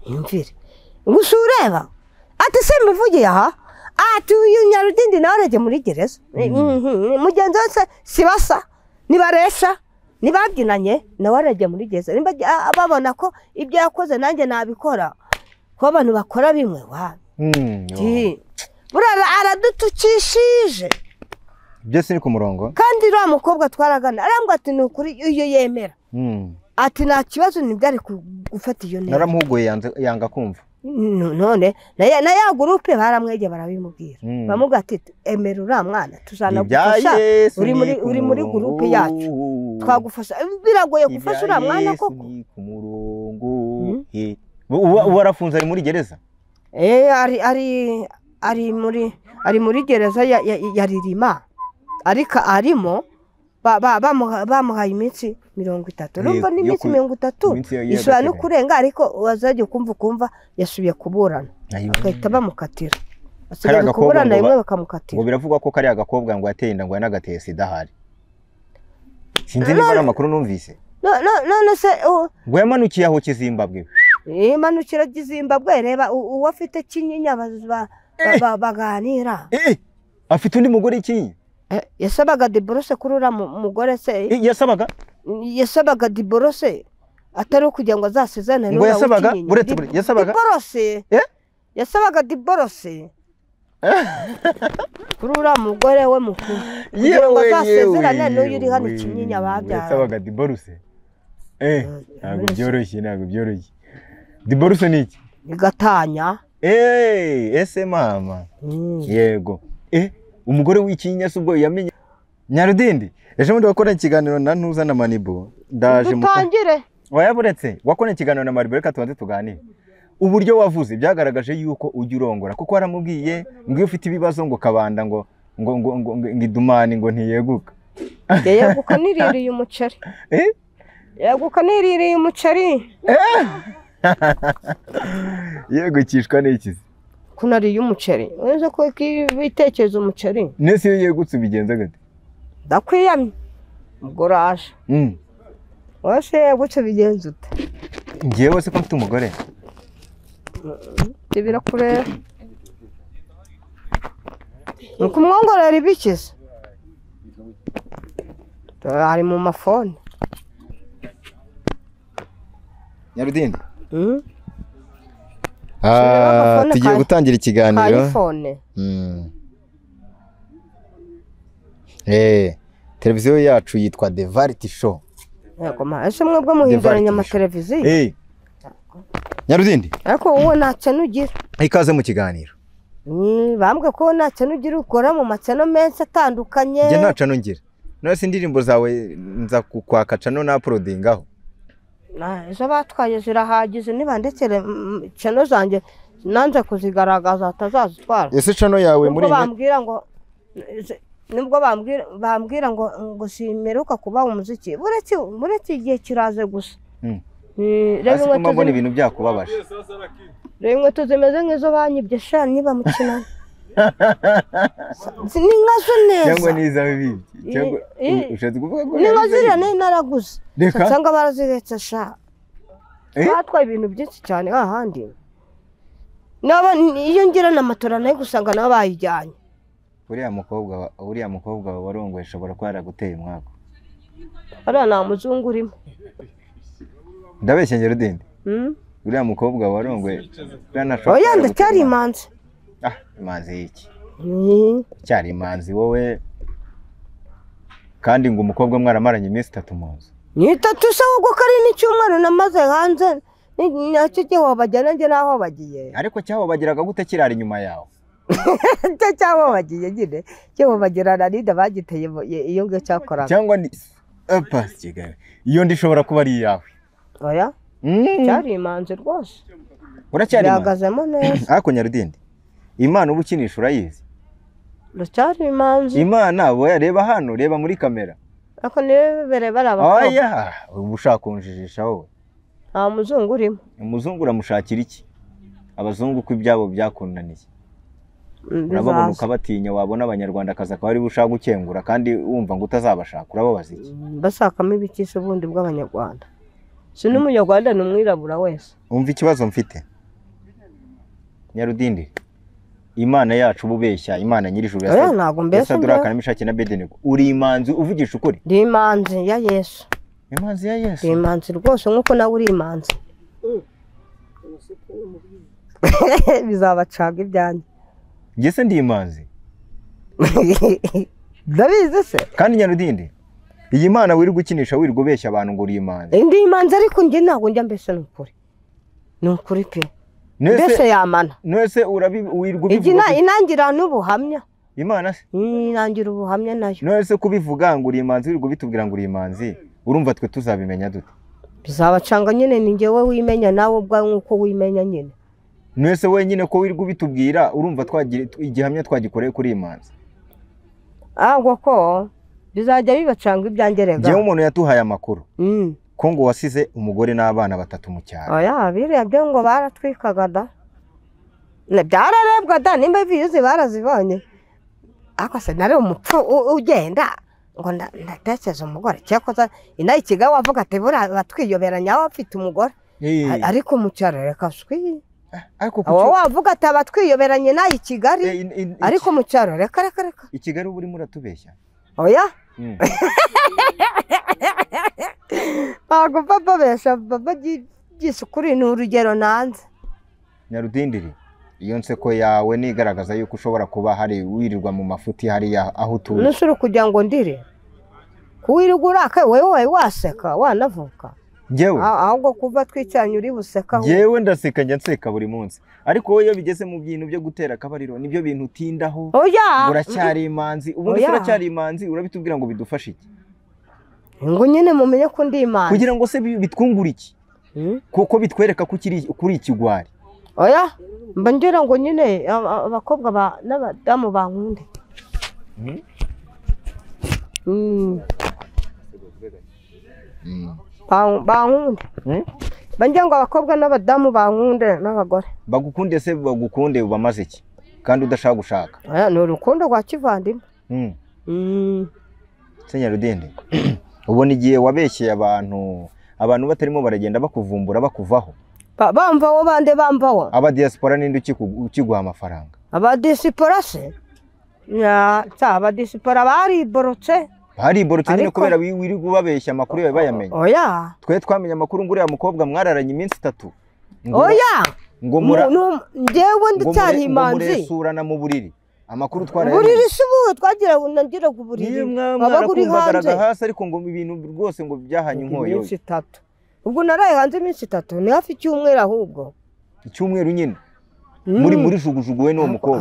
imvire gusa ureba ati se mbivugiye aha ati uyu Nyarudindi nawe arajya muri gereza mugenzi wese sibasa nibaresha nibabyinanye nawe arajya muri gereza nimba babona ko ibyo yakoze nanjye nabikora ko abantu bakora bimwe wa burara aradutukishije byose ni ku murongo kandi uriya mukobwa twaragana arambwa ati ni ukuri iyo yemera ati nta kibazo ntibyari gufata iyo neza naramuhuguye yanga kumva none na ya gurupe baramwege barabimubwira bamubwira ati emera uriya mwana tuzanagufasha uri muri gurupe yacu twagufasha biragoye gufasha uriya mwana koko ku murongo warafunze ari muri gereza ari muri gereza ya Ririma ariko arimo bamuhaye iminsi 30 urumva ni iminsi 30 ishobora no kurenga ariko wazajya kumva yasubiye kuburana agahita bamukatira asigaye kuburana rimwe bakamukatira ngo biravugwa ko kari agakobwa ngo yateye inda ngo yanagateye sida hari sinzi niba ari amakuru numvise none se ngo yamanukiye aho Kizimbabwe manukira Kizimbabwe reba uwo afite kinyinya baganira afite undi mugore iki yasabaga divorce kurura mugore se yasabaga divorce atari kugira ngo azasezerane ngo yasabaga yasabaga divorce kurura mugore we mukuru kugira ngo azasezerane n'uyu uri hano kinyinya babyara yasabaga divorce ntabwo byoroshye divorce ni iki igatanya ese mama yego umugore w'ikinyinya subwo yamenye Nyarudindi ejo muri wakora ikiganiro na Ntuza na Manibo ndaje mutangire wayaburetse wakora ikiganiro na Manibo reka tubanze tuganire uburyo wavuze byagaragaje yuko ujya urongora kuko waramubwiye ngo ufite ibibazo ngo kabanda ngo idumani ngo ntiyeguka yeguka niririye umuceri yeguka niririye umuceri yegukishwa n'iki kunariye umuceri weze ko bitekerezo umuceri nese iyo yegutse bigenza gute ndakwiyamye ubworaje wase yegutse bigenza ute ngiyewe se ko mfite umugore tibira kure ukumwongorera ibikize ari mu mafone Nyarudindi tugiye gutangira ikiganiro televiziyo yacu yitwa The Variety Show yego ma ese mwebwe muhinduranya amateleviziyo Nyarudindi ariko wowe ntacyo nugira ikaze mu kiganiro bambwe ko ntacyo nugira ukora mu macano menshi atandukanye njye ntacyo ngira none se indirimbo zawe nza kukwaka cano na uploadingaho ejo batwaye zirahagize niba ndetse cano zanjye nanze kuzigaragaza atazazitwara ese cano yawe muri nibwo bambwira ngo simeruka kuba umuziki buretse igihe kiraze gusa reba mbona ibintu byakubabaje reba inkweto zimeze nk'izo banyibye sha niba mukina ni nkazo neza cyangwa nizawe bibye cyangwa ushatse kuvuga ko ni nkaziriya naraguze cyangwa baraziretse sha batwaye ibintu byinshi cyane ahandi iyo ngira na matora nayo gusanga nabo bayijyanye uriya mukobwa warongoye ashobora kuba yaraguteye umwaka ariya nta muzungu urimo ndabeshya Nyarudindi uriya mukobwa warongoye oya ndacyari imanzi imanzi y'iki cyari imanzi wowe kandi ngo umukobwa mwaramaranye iminsi 3 mu nzu ni 3 se ubwo kari n'icyumweru namaze hanze nacyo cyo bajyana nge naho bagiye ariko cyaho bagiraga gute kirari inyuma yawe cyaho bagiye nyine cyo bagirana nida bagiteye iyo ngo cyakoraga cyangwa ni Kigali iyo ndishobora kuba ari yawe oya cyari imanzi rwose uracyari yagazemo neza ariko Nyarudindi Imana ubukinisha urayizi uracyari imanzi Imana boya reba hano reba muri kamera ako nebere baraba oya ubushaka kunjijisha wowe nta muzungu urimo umuzungu uramushakira iki abazungu ko ibyabo byakunaniye urababona ukabatinya wabona abanyarwanda kaza akaba ari bushaka gukengura kandi wumva ngo utazabashaka urababaza iki basakamo ibikisho bundi bw'abanyarwanda si n'umunyarwanda n'umwirabura wese umva ikibazo mfite Nyarudindi, Imana yacu ububeshya, Imana nyir'ijuru oya ntago mbese Saduraka na Meshaki na Abedenego, uri imanzi uvugisha ukuri? ndi imanzi ya Yesu. Imanzi ya Yesu? Ndi imanzi rwose nk'uko nawe uri imanzi. Bizabacaga ibyanjye. Njye se ndi imanzi? Ndabizi se. Kandi Nyarudindi, iyi Mana wiri gukinisha wiri gubeshya abantu ngo uri imanzi. Ndi imanzi ariko njye ntago njya mbese n'ukuri. N'ukuri pe. Mbese yamana. Nese wiri gubivuga. Inangira n'ubuhamya. Imana se? Inangira ubuhamya nayo. Nese kubivuga ngo uri imanzi wiri gubitubwira ngo uri imanzi, urumva twe tuzabimenya dute? Bizabacanga nyine ni njyewe wimenya nawe ubwawe nk'uko wimenya nyine. Nese wenyine ko wiri gubitubwira urumva twagira igihamya twagikoreye kuri imanzi. Ahubwo ko bizajya bibacanga ibyangerega. Njyewe umuntu yatuhaye amakuru. Ko ngo wasize umugore n'abana 3 mu cyaro. Oya biriya byo ngo baratwikaga da. Byararebwa da nimba viyuzi barazibonye. Ako se nari umupfu ugenda ngo ndatekereza umugore cyakoza inayi kigaho avuga ati bura batwiyoberanya bafite umugore. Ariko mu cyaro reka shwi. Ariko aho wavuga ati abatwiyoberanye nayi Kigali. Ariko mu cyaro reka. I Kigali uri muratubeshya. Oya. Ago papa besha baba gisukuri n'urugero nanze. Nyarudindiri, iyo nseko yawe nigaragaza yuko ushobora kuba hari wirirwa mu mafuti hari aho utuye. Nusuru kugira ngo ndire. Kuwirirwa wewe waseka wanavuka. Njyewe ahubwo kuva twicanye uri buseka. Njyewe ndaseka njya nseka buri munsi. Ariko wowe iyo bigeze mu bintu byo gutera akabariro nibyo bintu utindaho. Oya. Uracyari imanzi. Ubundi uracyari imanzi urabitubwira ngo bidufashe iki? Ngo nyine mumenye ko ndi imanzi. Kugira ngo se bitwungura iki? Kuko bitwereka ko kuri ikigwari. Oya. Mba ngira ngo nyine abakobwa n'abadamu bankunde. Bankunde. Bangira ngo abakobwa n'abadamu bankunde n'abagore. Bagukunde se bagukunde ubamaze iki? Kandi udashaka gushaka. Oya ni urukundo rwa kivandimwe. Nyarudindi, ubona igihe wabeshyeye abantu batarimo baragenda bakuvumbura bakuvaho. Bamvaho bande bamvaho. Abadiaspora ninde ukiguha amafaranga? Abadiaspora se? Ya, abadiaspora bariborotse. Bariborotse nyine kubera wiri gubabeshya amakuru yawe bayamenye. Oya. Twe twamenye amakuru nguriya mukobwa mwararanye iminsi 3. Oya. Ngo njyewe ndacyari imanzi. Muresurana mu buriri. Amakuru twaranye. Buriri sibu twagira unangira ku buriri. Abaguri hanze hasi ariko ngo ibintu rwose ngo byahanye inkoyo. Iminsi 3. Ubwo naraye hanze iminsi 3 ni hafi cyumwera ahubwo. Icyumweru nyine. Muri jugujugu we no mukobwa.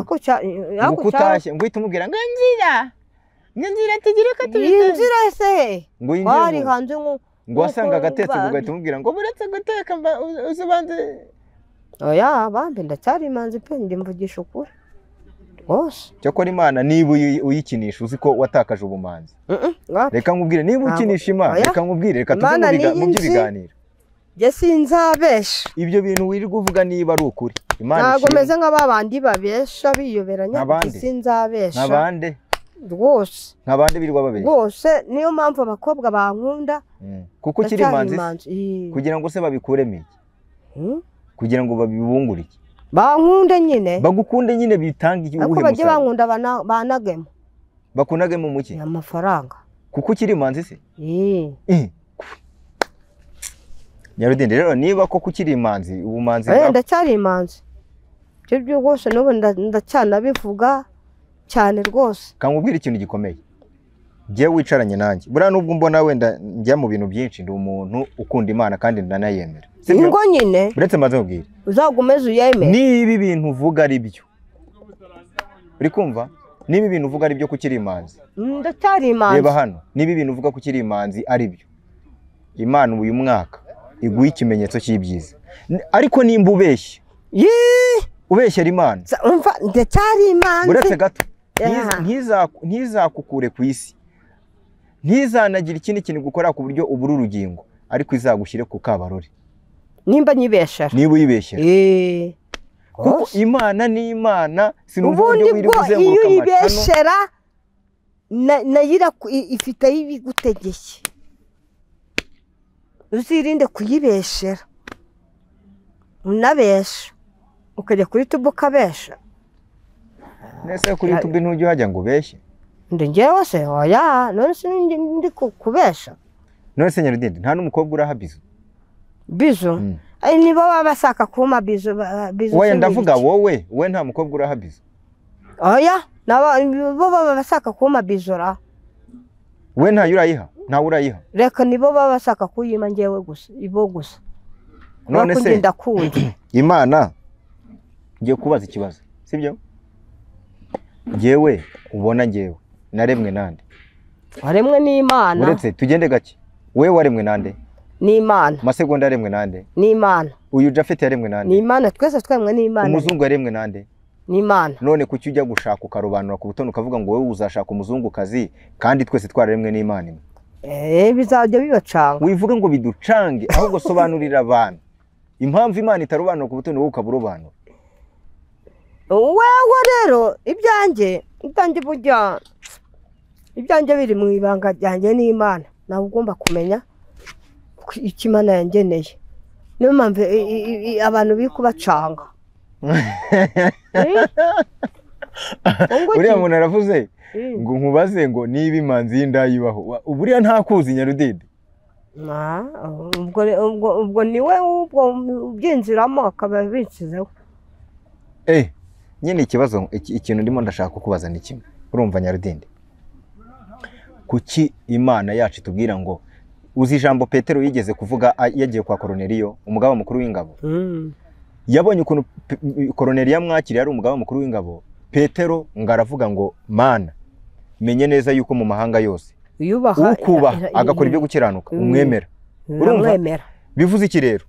Ako utashye ngo itumubwira ngo ngira tigire ko tubite. Inzira se. Ngo wari hanze ngo wasanga agatetse ugahita umubwira ngo buretse guteka uzubanze. Oya bambe ndacyari imanzi pe ndimvugisha ukuri. Rwose. Cyakora Imana niba uyikinisha uzi ko watakaje ubumanzi. Reka nkubwire niba ukinisha Imana reka nkubwire reka tuvuge mu by'ibiganiro. Je sinzabesha. Ibyo bintu wirirwa uvuga niba ari ukuri. Imana ntago meze nk'ababandi babesha biyoberanya sinzabesha. Nabande rwose. Nabande birirwa babesha. Rwose niyo mpamvu abakobwa bankunda. Kuko kiri imanzi kugira ngo se babikuremo iki? Kugira ngo babibungure iki? Bankunde nyine. Bagukunde nyine bitanga iki ubuhe musaruro? Ako bajye bankunda banagemo. Bakunagemo muki? Amafaranga. Kuko kiri imanzi se? Nyarudindi rero niba ko kukiri imanzi ubumanzi ndacyari imanzi. Byo rwose n'ubu ndacyanabivuga cyane rwose. Kankubwira ikintu gikomeye. Giye wicaranye nanjye. Bura nubwo mbona wenda njya mu bintu byinshi ndi umuntu ukunda Imana kandi ndanayemera. Ngo nyine. Buretse maze ubwira. Uzagumeze uyemere. Niba ibintu uvuga ari byo. Uri kumva? Niba ibintu uvuga ari byo kukiri imanzi. Ndacyari imanzi. Reba hano. Niba ibintu uvuga kukiri imanzi ari byo. Imana uyu mwaka iguha ikimenyetso cy'ibyiza. Ariko nimba ubeshye. Ubeshyera Imana. Umva ndacyari imanzi. Buretse gato. Ntizakukure ku isi. Ntizanagira ikindi kintu gukora ku buryo ubura urugingo. Ariko izagushyire ku kabarore. Nimba nyibeshera. Niba uyibeshera. Kuko Imana ni Imana sinumva uburyo wiri kuzenguruka iyo uyibeshera nayira ifite y'ibigutegeke. Uzirinde kuyibeshera. Unabesha. ukajya kuri YouTube ukabesha. Nese kuri YouTube ntujye uhajya ngo ubeshye. Ndi njyewe se oya none se ndi kubesha. None se Nyarudindi nta n'umukobwa uraha bizo. Bizo nibo baba bashaka kuma bizo. Wowe ndavuga wowe nta mukobwa uraha bizo. Oya bo baba bashaka kuma bizora. We nta yurayiha nta urayiha. Reka nibo baba bashaka kuyima njyewe gusa ibo gusa. None se ndakunda Imana ngiye kubaza ikibazo sibyo? Njyewe ubona njyewe naremwe nande? Waremwe n'Imana. Uretse tugende gake. We waremwe nande? N'Imana. Masegonda yaremwe nande? N'Imana. Uyu Jafet yaremwe nande? N'Imana twese twemwe n'Imana. Umuzungu yaremwe nande? N'Imana. None kuki ujya gushaka ukarobanura ku butoni ukavuga ngo wowe uzashaka umuzungukazi kandi twese twararemwe n'Imana? Bizajya bibacanga. Wivuga ngo biducange ahubwo sobanurira abantu impamvu Imana itarobanura ku butoni wowe ukaburobanura. Wewe rero ibyanjye burya ibyanjye biri mu ibanga ryanjye n'Imana. Nawe ugomba kumenya icyo Imana yangeneye. Niyo mpamvu abantu bikubacanga. Uriya muntu aravuze ngo nkubaze ngo niba imanzi y'indayibaho. Uburiya ntakuzi Nyarudindi. Ubwo niwe ubyinjiramo akaba bincizeho. Nyine ikibazo ikintu ndimo ndashaka kukubaza ni kimwe. Urumva Nyarudindi? Kuki Imana yacu tubwira ngo uzi ijambo Petero yigeze kuvuga yagiye kwa Koroneliyo umugaba mukuru w'ingabo. Yabonye ukuntu Koroneliyo yamwakiriye ari umugaba mukuru w'ingabo. Petero ngaravuga ngo Mana menye neza yuko mu mahanga yose ukubaha agakora ibyo gukiranuka umwemera. Urumva bivuze iki rero?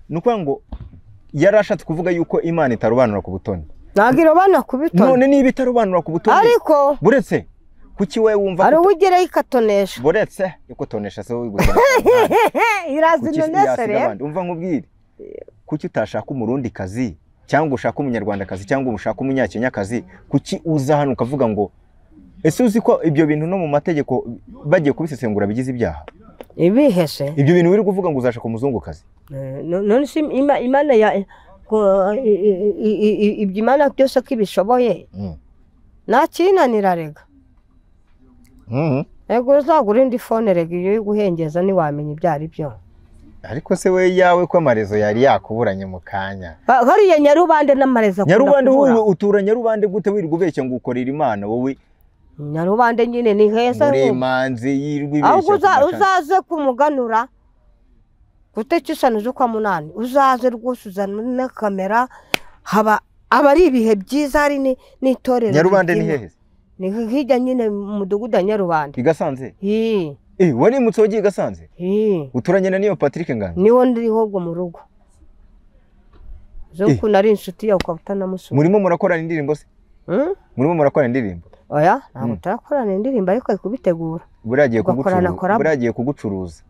Nuko ngo yarashatse kuvuga yuko Imana itarobanura ku butoni. Nagirobanura ku butoni. None niba itarobanura ku butoni ariko buretse kuki we wumva ari ugere ikatonesha buretse ikotonesha se wigutera irazinonesha rero. Umva nkubwire kuki utashaka umurundi kazi cyangwa ushaka umunyarwanda kazi cyangwa ushaka umunyakenya kazi kuki uza hano ukavuga ngo ese uzi ko ibyo bintu no mu mategeko bagiye kubisesengura bigize ibyaha? Ibihese ibyo bintu biri kuvuga ngo uzashaka umuzungu kazi. None si Imana ya ibyo Imana byose ko ibishoboye nta kinanira rega. Ego uzagura indi phone rega iyo guhengeza ni wamenya ibyo ari byo. Ariko se we yawe ko amarezo yari yakuburanye mu kanya. Hariya Nyarubande n'amarezo. Nyarubande wowe utura Nyarubande gute wirirwa ubeshya ngo ukorera Imana wowe? Nyarubande nyine ni heza. Muri imanzi yirwa ibeshya. Ahubwo uzaze kumuganura gutekishana zo kwa munani. Uzaze rwose uzana na kamera haba abari ibihe byiza hari n'itorero. Nyarubande ni hehe? Ni hirya nyine mu mudugudu wa Nyarubande. Igasanze? Wari mutsogi Igasanze? Uturanye na niyo Patrick Ngana? Niwo ndiriho ubwo mu rugo. Zo kunari inshuti yawe ukabutana musubiza. Murimo murakorana indirimbo se? Murimo murakorana indirimbo? Oya, ntabwo turakorana indirimbo ariko kubitegura. Buragiye kugucuruza.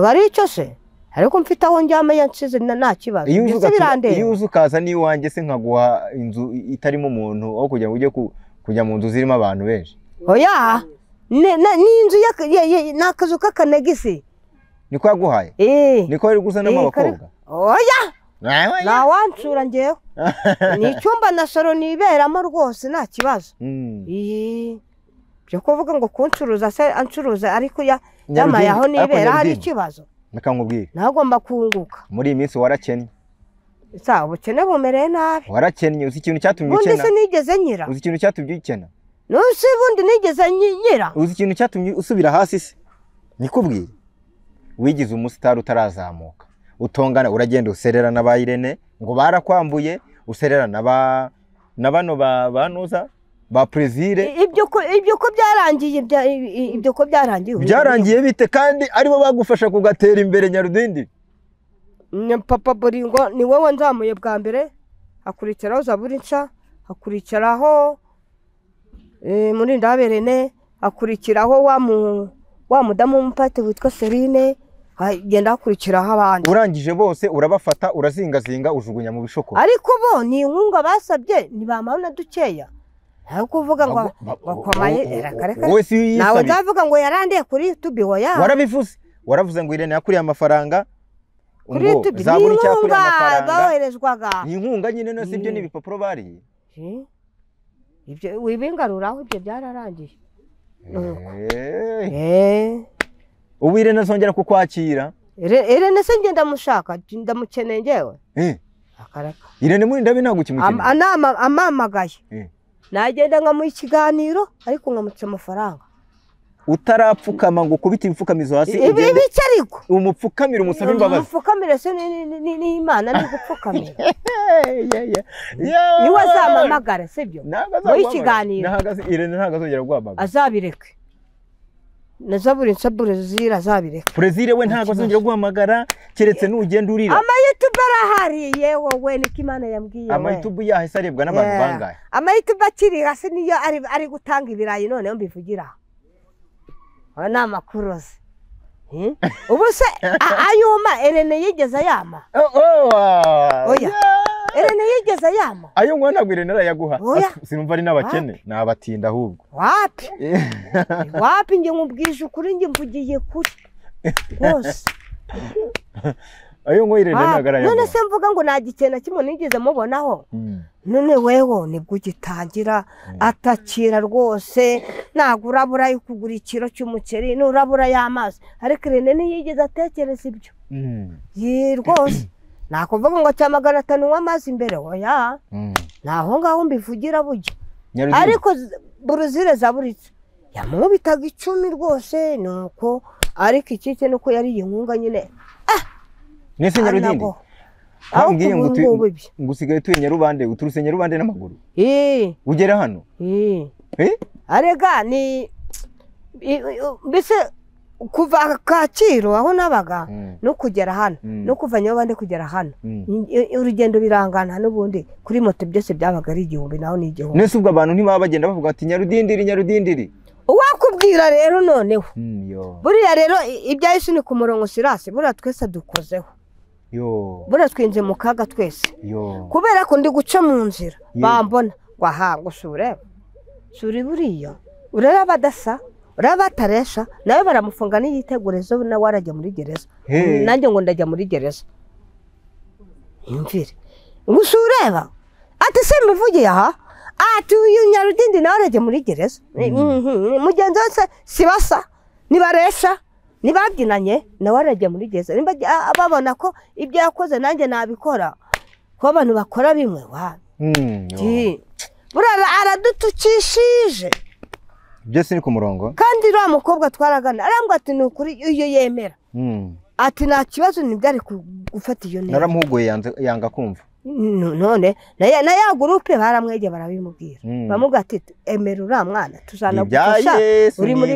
Ari icyo se? Ariko mfite aho njyama yansize nta kibazo. Iyo uzi ukaza ni iwanjye se nkaguha inzu itarimo umuntu aho kugira ngo ujye kujya mu nzu zirimo abantu benshi. Oya, ni inzu n'akazu k'akanegisi. Niko yaguhaye? Niko wari guzanamo abakobwa? Oya, nta wansura njyewe. Ni icyumba na salo niberamo rwose nta kibazo. Byo kuvuga ngo kuncuruza se ancuruza ariko yamaye aho nibera hari ikibazo. Nakangubwira. Nagomba kunguka. Muri iyi minsi warakennye. Sa ubukene bumereye nabi. Warakennye uzi ikintu cyatumye ukena? Ubundi se nigeze nyira. Uzi ikintu cyatumye ukena? Nose bundi nigeze nyira. Uzi ikintu cyatumye usubira hasi se? Nikubwiye. Wigize umusitari utarazamuka. Utongana uragenda userera na Irene ngo barakwambuye, userera na bano banuza ba Prezire. Ibyo ko byarangiye ibyo ko byarangiye. Byarangiye bite kandi aribo bagufasha kugatera imbere Nyarudindi? Papa Boringo ni wowe nzamuye bwa mbere, hakurikiraho Zaburi nshya, hakurikiraho muri Ndaberene, hakurikiraho wa mudamu w'umupati witwa Serine, genda hakurikiraho abandi. Urangije bose urabafata urazingazinga ujugunya mu bishoko. Ariko bo ni inkunga basabye ntibamana dukeya. Nta kuvuga ngo bakomaye rakareka. Nawe ndavuga ngo yarandiye kuri YouTube hoya. Warabivuze ngo Irene yakuriye amafaranga kuri YouTube zaburi cyakuri amafaranga baherezwaga inkunga nyine no sibyo n'ibipapuro bariye ibyo wibingaruraho ibyo byararangiye ubu Irene azongera kukwakira Irene se ngenda mushaka ndamukeneye ngewe akareka Irene muri ndabe ntabwo kimukeneye amamagaye nagenda nkamuha ikiganiro ariko nkamutse amafaranga utarapfukama ngo ukubite ibipfukamizo hasi ibice ariko umupfukamira umusaba imbabazi umupfukamire se ni Imana ni gupfukamira niwe azamamagara sibyo muri ikiganiro Irene ntabwo azongera guhamagara azabireke na zaburi Brezil azabireke Brezil we ntabwo azongera guhamagara keretse n'ugenda urira ama-YouTube arahari yewe we niko Imana yambwiye ama-YouTube yahise arebwa n'abantu bangahe ama-YouTube akiri hasi niyo ari gutanga ibirayi noneho mbivugira ana makuru se ubu se ayuma Irene yigeze yama oya Irene yigeze yama ayo ngo ntabwo Irene arayaguha sinumva ari n'abakene nabatinda ahubwo wapi nge nkubwije ukuri nge mvugiye kuri rwose ayo ngo Irene ntabwo arayaguha none se mvuga ngo nagikena kimwe nigeze mubonaho none weho nibwo ugitangira atakira rwose ntabwo urabura yo kugura ikiro cy'umuceri n'urabura y'amazi ariko Irene ntiyigeze atekereza ibyo rwose nakuvuga ngo cya 500 w'amazi imbere oya naho ngaho mbivugira buryo ariko Brezil zaburitse yamubitaga 10 rwose nuko ariko ikike nuko yari inkunga nyine nese Nyarudindi ambwiye ngo usigaye tuye Nyarubande uturuse Nyarubande n'amaguru ugera hano arega ni bise kuva Kaciro aho nabaga no kugera hano no kuva Nyarubande kugera hano urugendo birangana n'ubundi kuri moto byose byabaga ari 1000 naho ni 1000 nese ubwo abantu ntibaba bagenda bavuga ati Nyarudindiri uwakubwira rero noneho buriya rero ibya Yesu ni ku murongo Sirasi buriya twese dukozeho buriya twinje mu kaga twese kubera ko ndi guca mu nzira bambona wahanga suri buriya urera badasa urabataresha nawe baramufunga n'iyitegurezo nawe arajya muri gereza nanjye ngo ndajya muri gereza imvire ngusureba ati se mvugiye aha ati uyu Nyarudindi nawe arajya muri gereza mugenzi wese sibasa nibaresha nibabyinanye nawe arajya muri gereza nimba babona ko ibyo yakoze nanjye nabikora ko abantu bakora bimwe burara aradutukishije byose ni ku murongo kandi uriya mukobwa twaragana arambwa ati ni ukuri iyo yemera ati nta kibazo ntibyari gufata iyo neza naramuhuguye yanga kumva none na ya gurupe baramwegeye barabimubwira bamubwira ati emera uriya mwana tuzanagufasha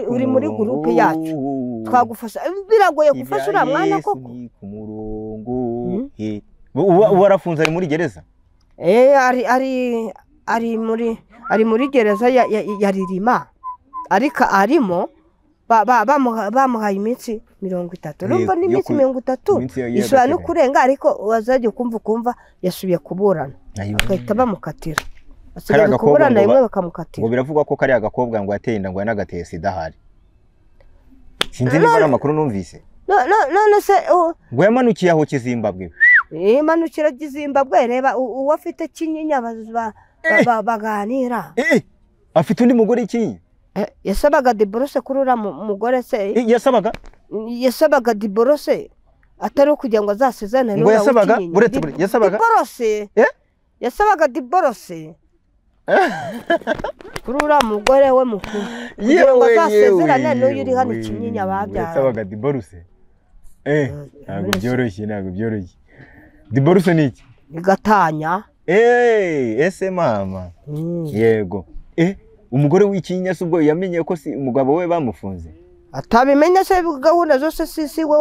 uri muri gurupe yacu twagufasha biragoye gufasha uriya mwana koko ku murongo ubu arafunze ari muri gereza ari muri gereza ya Ririma ariko arimo bamuhaye iminsi 30 urumva ni iminsi 30 ishobora no kurenga ariko wazajya kumva yasubiye kuburana akahita bamukatira asigaye kuburana imwe bakamukatira ngo biravugwa ko kari agakobwa ngo yateye inda ngo yanagateye sida hari sinzi niba ari amakuru numvise none se ngo yamanukiye aho Kizimbabwe manukira Kizimbabwe reba uwafite Kinyinya baganira afite undi mugore Kinyinya yasabaga divorce kurura mugore se yasabaga divorce atari kugira ngo azasezerane ngo yasabaga yasabaga divorce kurura mugore we mukuru kugira ngo azasezerane n'uyu uri hano Kinyinya babyara yasabaga divorce ntabwo byoroshye divorce ni iki igatanya ese mama yego umugore w'Ikinyinya ubwo yamenye ko si umugabo we bamufunze atabimenya se gahunda zose si we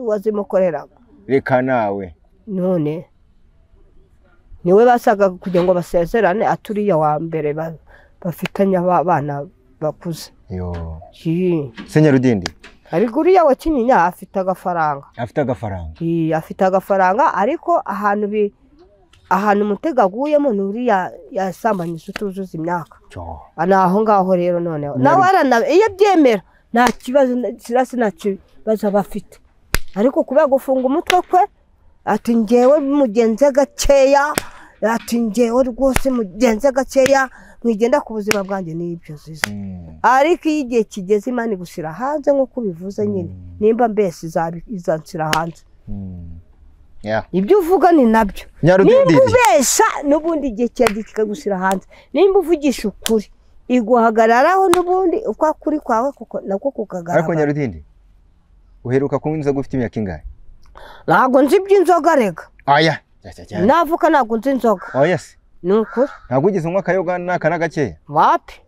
wazimukorera reka nawe none niwe basaga kugira ngo basezerane aturiya wa mbere bafitanya abana bakuze se Nyarudindi ariko uriya wa Kinyinya afite agafaranga afite agafaranga ariko ahantu umutego aguyemo n'uriya yasambanyije utuzuza imyaka aho ngaho rero noneho nawe iyo byemera nta kibazo Sirasi nta kibazo bafite ariko kubera gufunga umutwe kwe ati ngewe mugenze gakeya, ati ngewe rwose mugenze gakeya mwigenda ku buzima bwanjye n'ibyo zizo. Ariko iyo igihe kigeze Imana igushyira hanze nk'uko ubivuze nyine, nimba mbese izanshyira hanze. Ibyo uvuga ni nabyo, nimba ubesha n'ubundi igihe cyagiye kikagushyira hanze, nimba uvugisha ukuri iguhagararaho n'ubundi uko kuri kwawe nako kukagaragara. Ariko Nyarudindi, uheruka kunywa inzoga ufite imyaka ingahe? Ntabwo nzi iby'inzoga rega. Oya, navuka ntabwo nzi inzoga. Oya se ni ukuri. Ntabwo ugize unywa akayoga n'aka na gakeya? Wapi,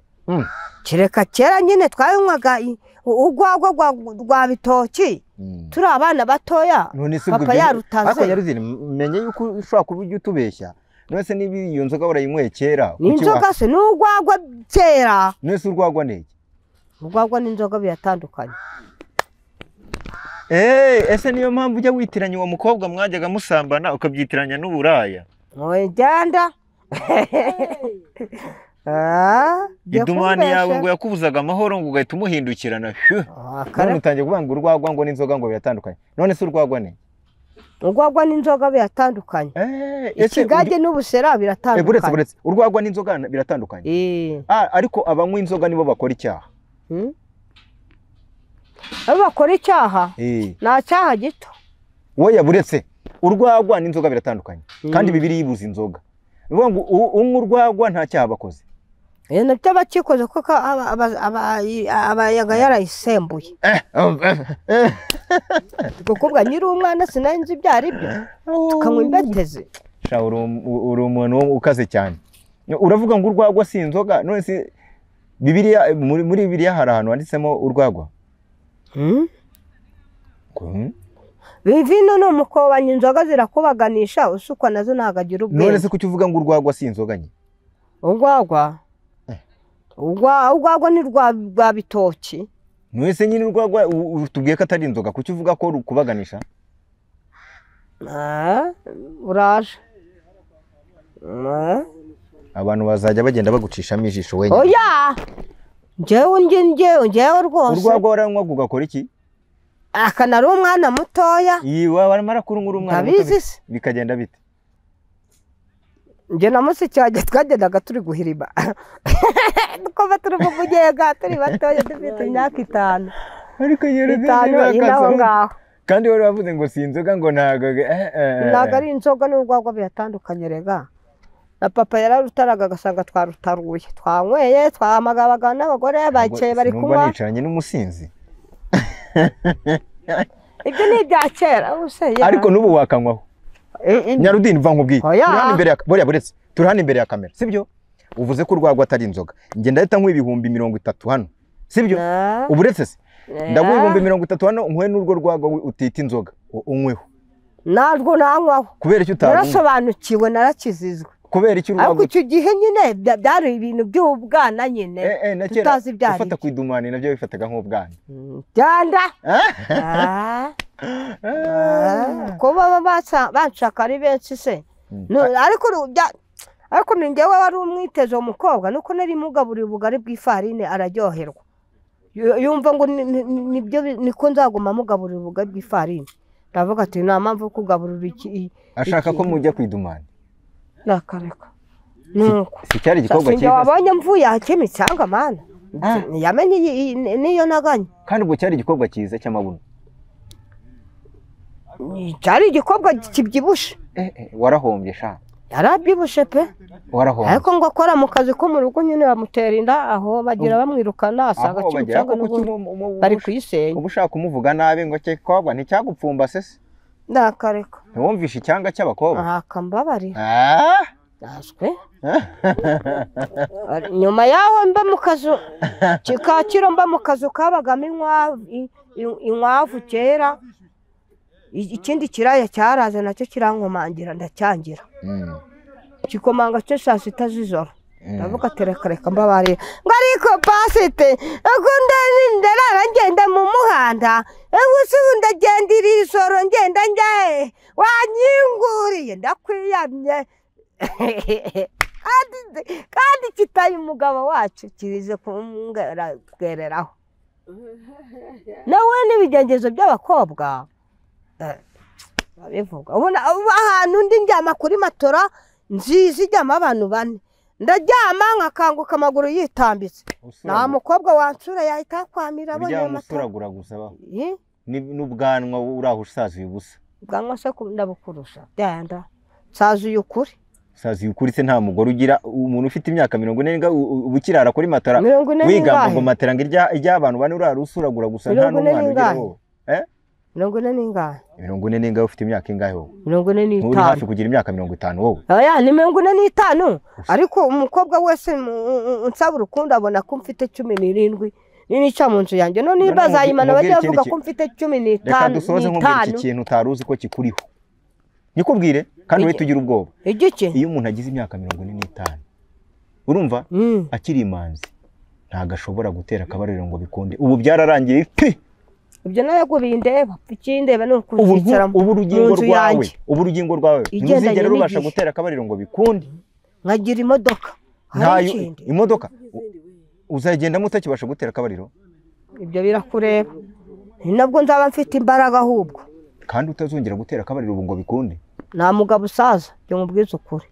kereka kera nyine twanywaga urwagwa rwa bitoki turi abana batoya, papa yarutaze. Ariko Nyarudindi, menye yuko ushobora kuba ujya utubeshya. Nose niba iyo nzoga warayinyweye kera? Ni inzoga se n'urwagwa kera. Nose urwagwa ni iki? Urwagwa n'inzoga biratandukanye. Ese niyo mpamvu ujya witiranya uwo mukobwa mwajyaga musambana ukabyitiranya n'uburaya? Oye genda. Idumani yawe ngo yakubuzaga amahoro ngo ugahita umuhindukirana. None utangiye kuvuga ngo urwagwa ngo n'inzoga ngo biratandukanye. None se urwagwa ni? Urwagwa n'inzoga biratandukanye. Ikigage n'ubusera biratandukanye. Buretse urwagwa n'inzoga biratandukanye. Ariko abanywa inzoga nibo bakora icyaha. Abo bakora icyaha nta cyaha gito. Woya buretse urwagwa n'inzoga biratandukanye kandi Bibiliya ibuza inzoga. Bivuga ngo unywa urwagwa nta cyaha bakoze. Nabyo bakikoze kuko abayaga yarayisembuye. Tukubwa nyiri umwana sinanzi ibyari byo tukanywa imbetezi. Sha uri umuntu ukaze cyane. Uravuga ngo urwagwa si inzoga, none se Bibiliya muri Bibiliya hari ahantu handitsemo urwagwa? Vino no mukobanya inzoga zirakubaganisha usukwa nazo nagagira ubwenge. None se kuki uvuga ngo urwagwa si inzoga nye? Urwagwa ni rwa bitoki. None se nyine urwagwa utubwiye ko atari inzoga, kuki uvuga ko rukubaganisha? Uraje. Abantu bazajya bagenda bagucishamo ijisho wenyine. Oya, njyewe rwose. Urwagwa waranywa ugakora iki? Akanari umwana mutoya. Iwa baramara kurungura umwana muto bikagenda bite? Nje na musiki waje twagendaga turi guhirima. Dukoba turi mu mugega turi batoya dufite imyaka 5. Ariko ngaho. Kandi wari wavuze ngo si inzoga ngo ntago ari inzoga n'urwagwa biratandukanye rega. Na papa yararutaraga agasanga twarutaruye. Twanyweye twamagabaga n'abagore baciye bari kunywa. Numva nicaranye n'umusinzi. Ibyo ni ibya kera useye. Ariko n'ubu wakanywaho. Nyarudindi mva nkubwiye. Turi hano imbere ya kamera, sibyo? Uvuze ko urwagwa atari inzoga. Nge ndahita nkwa 30 hano. Sibyo? Uburetse se. Ndaguha 30 hano nkwe n'urwo rwagwa utita inzoga. Unyweho. Narwo nanywaho. Kubera icyo utazi. Narasobanukiwe narakizizwe. Kubera icyo urwagwa. Ariko icyo gihe nyine byari ibintu by'ubwana nyine. Tutazi byari. Ufata ku idumani nabyo bifataga nk'ubwana. Cyanda. Kuba banshaka ari benshi se. Ariko ningewe wari umwitezo umukobwa nuko nari mugaburira ubugari bw'ifarine araryoherwa. Yumva ngo nibyo niko nzaguma mugaburira ubugari bw'ifarine. Ndavuga ati nta mpamvu kugaburira iki. Ashaka ko mujya kwidumana. Nakareka. Nuko. Si cyari igikorwa cyiza. Wabonye mvuye akimitsanga mana. Yamenye niyo naganye. Kandi ubwo cyari igikorwa cyiza cy'amabuno. Cyari igikorwa kibyibushe. Warahombye sha. Yarabyibushe pe. Warahombye. Ariko ngo akora mu kazi ko mu rugo nyine bamutera inda aho bagira bamwirukana asanga cy'umucanga bari kuyisenya. Ubushaka kumuvuga nabi ngo cyekobwa nticyagupfumba se. Ndakareka. Ntiwumvishe icyanga cy'abakobwa. Akambabari. Naswe. Nyuma yaho mba mu kazu kikakiro mba mu kazu kabagamo inkwavu kera. Ikindi kiraya cyaraze nacyo kirankomangira ndacyangira. Kikomanga cyo saa 6 z'ijoro. Ndavuga tereka mbabari. Ngo ariko pasite akunda ndarara ngenda mu muhanda. Ubusunda gendira isoro ngenda njaye. Wanyinguriye ndakwiyamye. Kandi kitaye umugabo wacu kirize kumgereraho. Nawe nibigengezo by'abakobwa. babivuga ubona ahantu ndi njyama kuri matora nziza ijyamo abantu 4 ndaryama nkakanguka amaguru yitambitse nta mukobwa wansura yahita kwamira abonye matora gusa n'ubwanwa uraho usazuye ubusa ubwanwa se ndabukurusha byanda sazuye ukuri sazuye ukuri se nta mugore ugira umuntu ufite imyaka 40 ubukirara kuri matora wigamba ngo matera ngirya abantu 4 uraho usuragura gusa nta n'umwana ugira wowe 40 n'ingahe ufite imyaka ingahe wowe 45 uri hafi kugira imyaka 50 wowe oya ni 45 ariko umukobwa wese unsaba urukundo abona ko mfite 17 nini cha mu nzu yanjye none ibazayimana bajya bavuga ko mfite 15 reka dusoze nkubwira iki kintu utaruzi ko kikuriho nikubwire kandi we tugira ubwoba iyo umuntu agize imyaka 45 urumva akiri imanzi ntago ashobora gutera akabariro ngo bikunde ubu byararangiye ibyo nayo bindeba ikindeba no kuzicara ubu urugingo rwawe ntuzigera rubasha gutera akabariro ngo bikunde nkagira imodoka imodoka uzagenda mutakibasha gutera akabariro ibyo birakureba nabwo nzaba mfite imbaraga ahubwo kandi utazongera gutera akabariro ubu ngo bikunde nta mugabo usaza byo mubwiza ukuri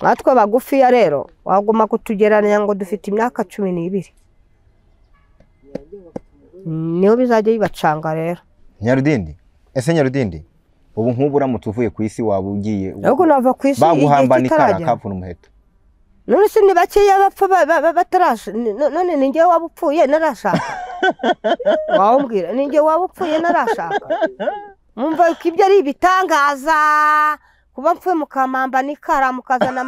natwe bagufiya rero waguma kutugereranya ngo dufite imyaka 12 niho bizajya bibacanga rero Nyarudindi ese Nyarudindi ubu nk'ubu uramutse uvuye ku isi waba ugiye ahubwo nava ku isi baguhambana ikara kavuna umuheto none se nibakeya bapfa batarasha none ninjye wabupfuye narashaka wawumbwira ninjye wabupfuye narashaka mumva ko ibyo ari ibitangaza kuba mpfuye mukamamba nikara mukazana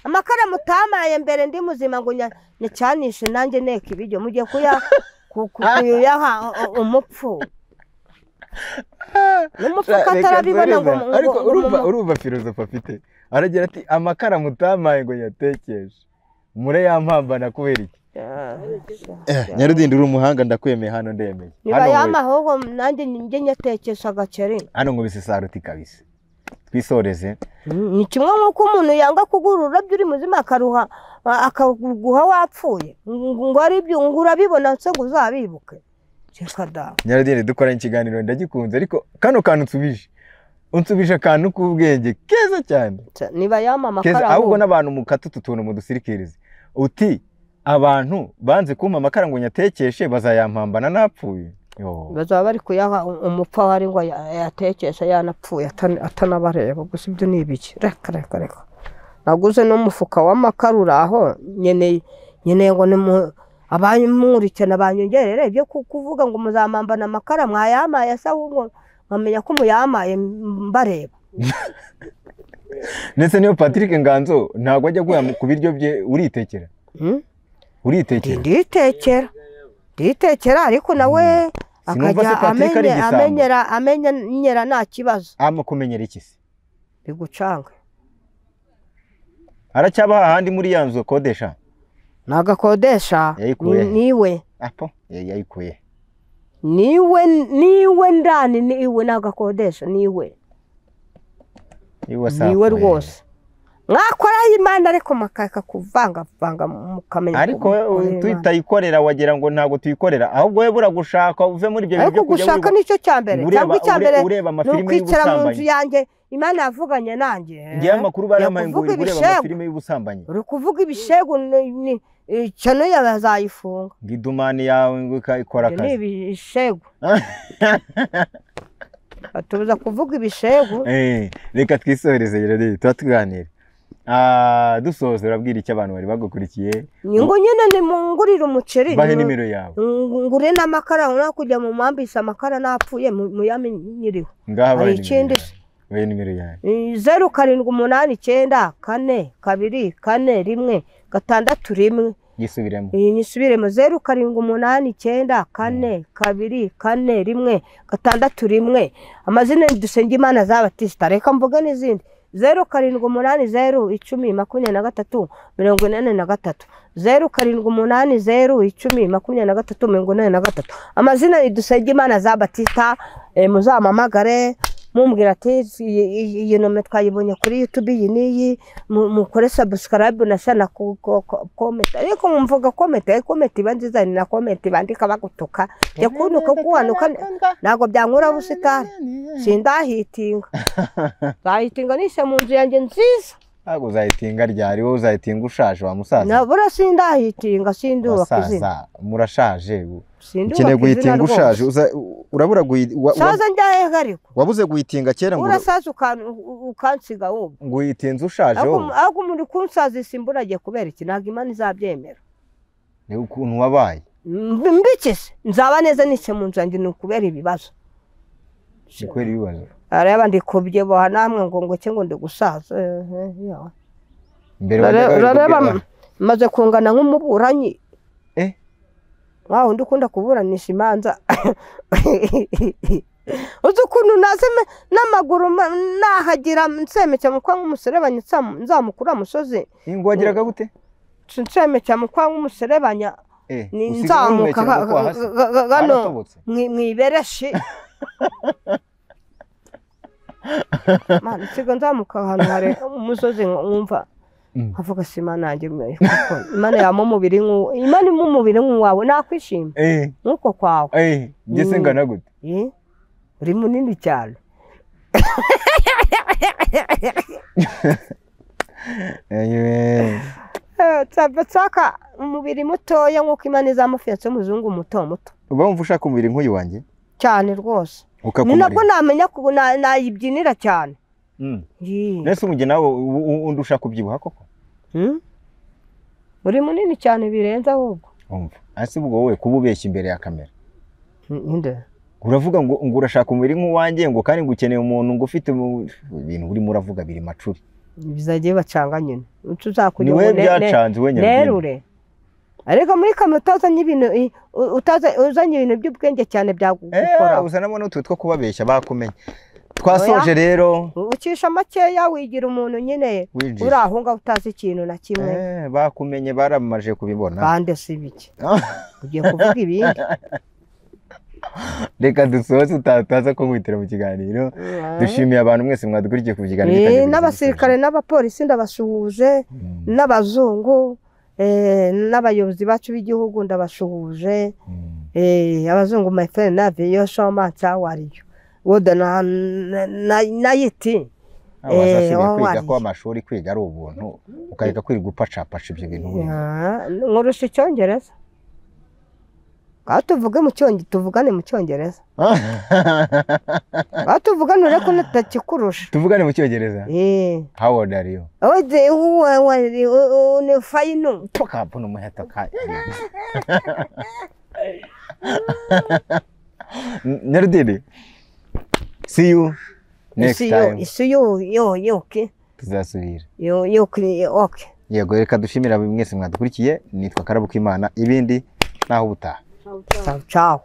amakara mutamaye mbere ndi muzima ngo nyacyanishe nanjye neka ibijyo mugiye kuyaha umupfu n'umupfu katarabibona ngo ariko urumva filozofa afite aragira ati amakara mutamaye ngo yatekeshe mure yampambana kubera iki Nyarudindi uri umuhanga ndakwemeye hano ndemeye niba yamahogo nanjye njye nyatekesha agaceri hano ngo bisesaruti kabisa twisoreze ni kimwe nk'uko umuntu yanga kugurura byo uri muzima akaruha akaguha wapfuye ngo ari byo urabibona se uzabibuke cyekada Nyarudindi dukora ikiganiro ndagikunze ariko kano kantu unsubije akantu k'ubwenge keza cyane niba yamama kara ahubwo n'abantu mukatutu tuntu mu dusirikirize uti abantu banze kumpa amakara ngo nyatekeshe bazayampambana napfuye bazaba bari kuyaha umupfa wari ngo yatekesha yanapfuye atanabareba gusa ibyo nibiki reka naguze n'umufuka w'amakara aho nyeneye ngo ni abanyumurikana banyongerere ibyo kuvuga ngo muzampambana amakara mwayamaye asa ahubwo nkamenya ko muyamaye mbareba ndetse niyo Patrick Nganzo ntabwo ajya guha ku biryo bye uritekera nditekera ariko nawe akajya amenyera nta kibazo kumenyera iki se bigucanga aracyabaha ahandi muri ya nzu kodesha nagakodesha niwe yayikuye niwe ndani niwe nagakodesha niwe rwose mwakora Imana ariko makaka kuvanga mukamenya ariko tuyitayikorera wagira ngo ntago tuyikorera ahubwo we buragushaka uve muri ibyo byo kujya gushaka nicyo cyambere cyangwa icyambere n'ukwicara mu nzu yanjye Imana yavuganye nanjye ngiye amakuru baramaye ngo ureba amafilime y'ubusambanyi uri kuvuga ibishego cyano yazayifunga ngidumani yawe ngo ikora akazi ni ibishego atubuza kuvuga ibishego reka twisohereze rero tuganire dusoze urabwira icyo abantu bari bagukurikiye ngo nyine ni mungurira umuceri bahe nimero yawe ngure n'amakara no kujya mu mambisa amakara napfuye muyamenyiriho ngaha bahe nimero yawe 07884241 gisubiremo nisubiremo 07884241 amazina dusenge Imana z'abatista reka mvuga n'izindi 07801023 07801023 amazina dusenge Imana z'abatista muzamamagare mumbwira ati iyi nome twayibonye kuri YouTube iyi niyi mukore subscribe na sana comment ariko mumvuga comment iba nziza ni na comment bandika bagutuka yakunuka kuwanuka nago byankura busitani sindahitinga zahitinga nishe mu nzu yanjye nziza ntabwo uzayitinga ryari wowe uzayitinga ushaje wa musaza nabura sindahitinga sindubaka izina murashaje ukeneye guhitinga ushaje urabura saza njyahe ariko wabuze guhitinga kera ngo urasaza ukansiga wowe guhitinza ushaje wowe ahubwo muri kunsaza isimburagiye kubera iki ntabwo Imana izabyemera ni ukuntu wabaye mbikise nzaba neza nice mu nzu yanjye ni ukubera ibibazo ni kubera ibibazo areba ndikubye boha namwe ngo cyo ndi gusaza mbere urareba maze kungana nk'umuburanyi waho ndukunda kuburanisha imanza uzi ukuntu nazeme n'amaguru nahagira nsemeke mu kwa nk'umuserebanya nzamukura musozi ngo wagiraga gute nsemeke mu kwa nk'umuserebanya nzamuka gano mwibereshi mana sigo nzamuka ahantu hari umusozi nkumva havuga sima nanjye kuko Imana yamo mubiri Imana mu mubiri nk'uwawe nakwishima nuko kwawe ngese ngana gute uri munini cyane tsaka umubiri mutoya nk'uko Imana izamufiyatse umuzungu muto uba wumva ushaka umubiri nk'uyu wanjye cyane rwose ni nabwo namenya nayibyinira cyane nese umujye nawe undi ushaka kubyibuha koko uri munini cyane birenze ahubwo umva hasi ubwo wowe kuba ubeshya imbere ya kamera uravuga ngo urashaka umubiri nk'uwanjye ngo kandi ngo ukeneye umuntu ngo ufite ibintu urimo uravuga biri macuri bizagiye bacanga nyine ni we byacanze we nyarugenge ariko muri kamera utazanye ibintu uzanye ibintu by'ubwenge cyane byagukora uzanamo n'utwe two kubabeshya bakumenye twasoje rero ucisha makeya wigira umuntu nyine urahunga utazi ikintu na kimwe bakumenye baramaje kubibona bande si biki ugiye kuvuga ibindi reka dusoze utataza ko ngwitira mu kiganiro dushimiye abantu mwese mwadukurikiye ku kiganiro n'abasirikare n'abapolisi ndabasuhuje n'abazungu n'abayobozi bacu b'igihugu ndabasuhuje abazungu my friend nave yo shomanza wariyo woda na yiti kwiga ko amashuri kwiga ari ubuntu ukareka kwiga upacapasha ibyo bintu nkurusha icyongereza tuvugane mu cyongereza tuvugane ureko natakikurusha tuvugane mu cyongereza how old are you ni fayino pokapo n'umuheto ka Nyarudiri see you next time see you okay tuzasubira okay yego reka dushimira mwese mwadukurikiye nitwa Karabo k'Imana ibindi naho ubutaha ciao